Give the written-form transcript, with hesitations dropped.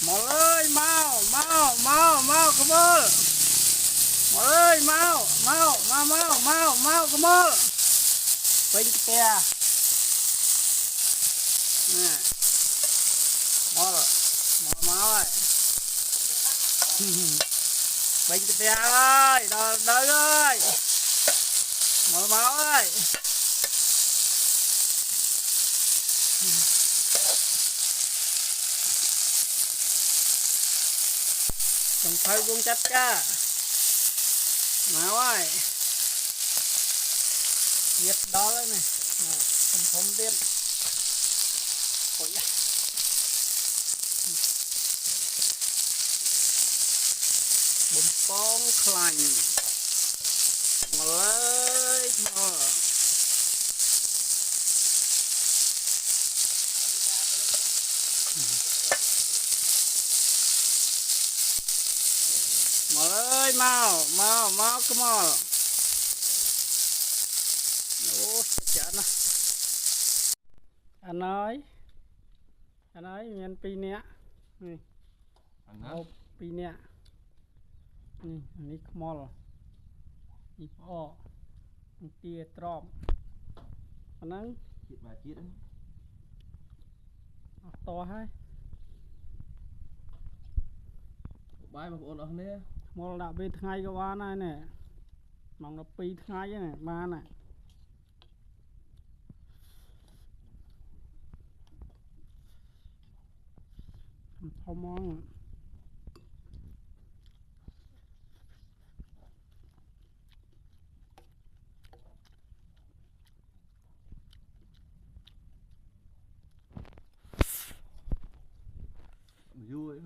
Một ơi mau mau mau mau come on. Một ơi mau mau mau mau mau mau come on. Bình kìa. Nè. Mau rồi. Mau mau ơi. Bình kìa ơi, đợi ơi. Mau mau ơi. Đừng phải buông chặt cha. Mau ơi. Giết đó đấy này. Không biết. Ôi da. Bùm bóng khảnh. Mà lấy thôi. Mà ơi mau mau mau come on. Ủa chết nè. Anh ơi miền pi nè nè hộp pi nè nèនេះខ្មុលនេះផ្អកនេះទាត្រប់អាហ្នឹងជាតិបាទជាតិហ្នឹងអត់តហើយបាយបងប្អូនអស់គ្នាខ្មុលដាក់ពេលថ្ងៃក៏បានដែរណែម៉ោង12ថ្ងៃហ្នឹងបានណាធំហ្មងយូរ